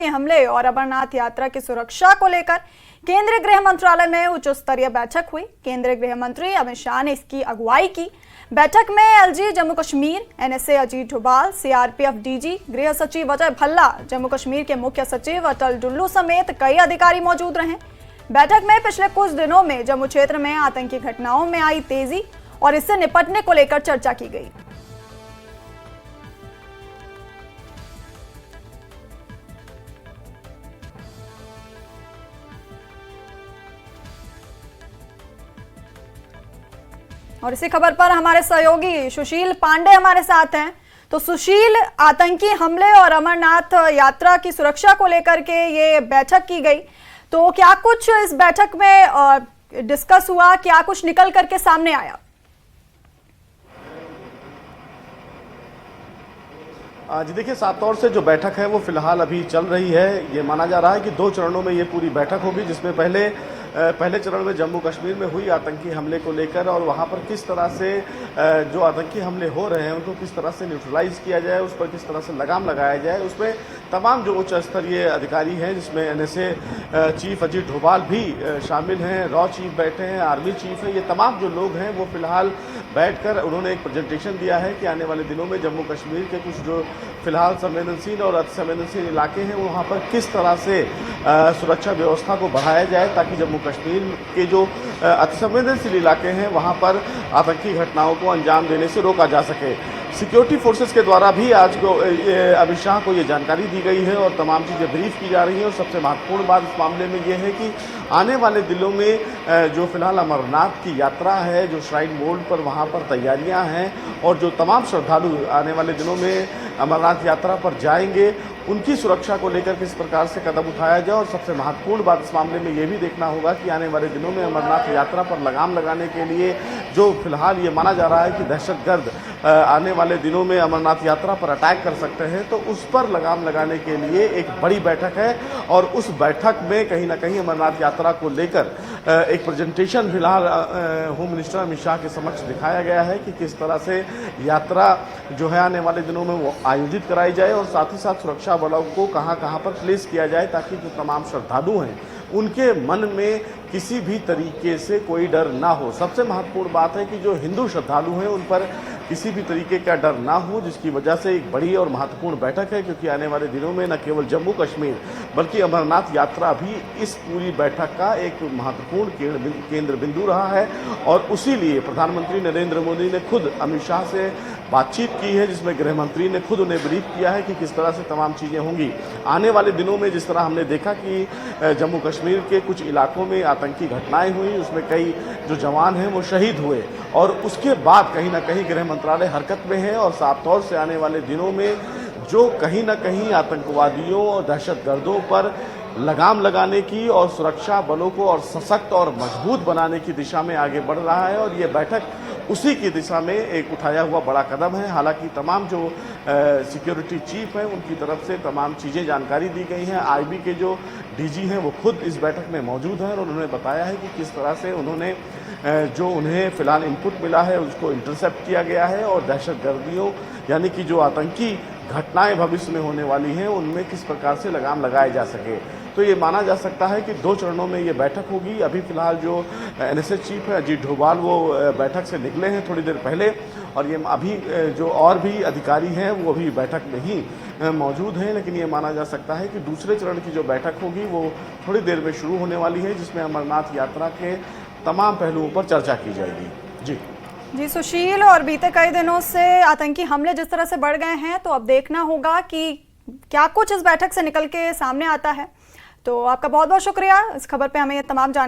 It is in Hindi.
के हमले और अमरनाथ यात्रा की सुरक्षा को लेकर केंद्रीय गृह मंत्रालय में उच्च स्तरीय बैठक हुई। केंद्रीय गृह मंत्री अमित शाह ने इसकी अगुवाई की। बैठक में LG Jammu Kashmir, NSA Ajit Doval, CRPF DG, गृह सचिव अजय भल्ला, जम्मू कश्मीर के मुख्य सचिव अटल डुल्लू समेत कई अधिकारी मौजूद रहे। बैठक में पिछले कुछ दिनों में जम्मू क्षेत्र में आतंकी घटनाओं में आई तेजी और इससे निपटने को लेकर चर्चा की गई। और इसी खबर पर हमारे सहयोगी सुशील पांडे हमारे साथ हैं। तो सुशील, आतंकी हमले और अमरनाथ यात्रा की सुरक्षा को लेकर के ये बैठक की गई, तो क्या कुछ इस बैठक में डिस्कस हुआ, क्या कुछ निकल करके सामने आया? जी देखिए, साफ तौर से जो बैठक है वो फिलहाल अभी चल रही है। ये माना जा रहा है कि 2 चरणों में ये पूरी बैठक होगी, जिसमें पहले चरण में जम्मू कश्मीर में हुई आतंकी हमले को लेकर और वहाँ पर किस तरह से जो आतंकी हमले हो रहे हैं उनको किस तरह से न्यूट्रलाइज किया जाए, उस पर किस तरह से लगाम लगाया जाए, उसमें तमाम जो उच्च स्तरीय अधिकारी हैं, जिसमें एनएसए चीफ अजीत डोभाल भी शामिल हैं, रॉ चीफ बैठे हैं, आर्मी चीफ है, ये तमाम जो लोग हैं वो फिलहाल बैठकर उन्होंने एक प्रेजेंटेशन दिया है कि आने वाले दिनों में जम्मू कश्मीर के कुछ जो फिलहाल संवेदनशील और अति संवेदनशील इलाके हैं वहाँ पर किस तरह से सुरक्षा व्यवस्था को बढ़ाया जाए ताकि जम्मू कश्मीर के जो अति संवेदनशील इलाके हैं वहाँ पर आतंकी घटनाओं को अंजाम देने से रोका जा सके। सिक्योरिटी फोर्सेस के द्वारा भी आज को अमित शाह को ये जानकारी दी गई है और तमाम चीज़ें ब्रीफ की जा रही हैं। और सबसे महत्वपूर्ण बात इस मामले में ये है कि आने वाले दिनों में जो फिलहाल अमरनाथ की यात्रा है, जो श्राइन बोर्ड पर वहाँ पर तैयारियाँ हैं और जो तमाम श्रद्धालु आने वाले दिनों में अमरनाथ यात्रा पर जाएंगे, उनकी सुरक्षा को लेकर किस प्रकार से कदम उठाया जाए। और सबसे महत्वपूर्ण बात इस मामले में ये भी देखना होगा कि आने वाले दिनों में अमरनाथ यात्रा पर लगाम लगाने के लिए जो फिलहाल ये माना जा रहा है कि दहशतगर्द आने वाले दिनों में अमरनाथ यात्रा पर अटैक कर सकते हैं, तो उस पर लगाम लगाने के लिए एक बड़ी बैठक है। और उस बैठक में कहीं ना कहीं अमरनाथ यात्रा को लेकर एक प्रेजेंटेशन फिलहाल होम मिनिस्टर अमित शाह के समक्ष दिखाया गया है कि किस तरह से यात्रा जो है आने वाले दिनों में वो आयोजित कराई जाए और साथ ही साथ सुरक्षा बलों को कहां पर प्लेस किया जाए ताकि जो तमाम श्रद्धालु हैं उनके मन में किसी भी तरीके से कोई डर ना हो। सबसे महत्वपूर्ण बात है कि जो हिंदू श्रद्धालु हैं उन पर किसी भी तरीके का डर ना हो, जिसकी वजह से एक बड़ी और महत्वपूर्ण बैठक है, क्योंकि आने वाले दिनों में न केवल जम्मू कश्मीर बल्कि अमरनाथ यात्रा भी इस पूरी बैठक का एक महत्वपूर्ण केंद्र बिंदु रहा है। और उसी लिए प्रधानमंत्री नरेंद्र मोदी ने खुद अमित शाह से बातचीत की है, जिसमें गृह मंत्री ने खुद उन्हें ब्रीफ किया है कि किस तरह से तमाम चीज़ें होंगी आने वाले दिनों में। जिस तरह हमने देखा कि जम्मू कश्मीर के कुछ इलाकों में आतंकी घटनाएं हुई, उसमें कई जो जवान हैं वो शहीद हुए और उसके बाद कहीं ना कहीं गृह मंत्रालय हरकत में है और साफ तौर से आने वाले दिनों में जो कहीं ना कहीं आतंकवादियों और दहशतगर्दों पर लगाम लगाने की और सुरक्षा बलों को और सशक्त और मजबूत बनाने की दिशा में आगे बढ़ रहा है। और ये बैठक उसी की दिशा में एक उठाया हुआ बड़ा कदम है। हालांकि तमाम जो सिक्योरिटी चीफ हैं उनकी तरफ से तमाम चीज़ें जानकारी दी गई हैं। आईबी के जो डीजी हैं वो खुद इस बैठक में मौजूद हैं और उन्होंने बताया है कि किस तरह से उन्होंने जो उन्हें फिलहाल इनपुट मिला है उसको इंटरसेप्ट किया गया है और दहशतगर्दियों यानी कि जो आतंकी घटनाएं भविष्य में होने वाली हैं उनमें किस प्रकार से लगाम लगाए जा सके। तो ये माना जा सकता है कि 2 चरणों में ये बैठक होगी। अभी फिलहाल जो एनएसए चीफ है अजीत डोभाल वो बैठक से निकले हैं थोड़ी देर पहले और ये अभी जो और भी अधिकारी हैं वो अभी बैठक में ही मौजूद हैं। लेकिन ये माना जा सकता है कि दूसरे चरण की जो बैठक होगी वो थोड़ी देर में शुरू होने वाली है, जिसमें अमरनाथ यात्रा के तमाम पहलुओं पर चर्चा की जाएगी। जी सुशील, और बीते कई दिनों से आतंकी हमले जिस तरह से बढ़ गए हैं तो अब देखना होगा कि क्या कुछ इस बैठक से निकल के सामने आता है। तो आपका बहुत बहुत शुक्रिया इस खबर पे हमें ये तमाम जानकारी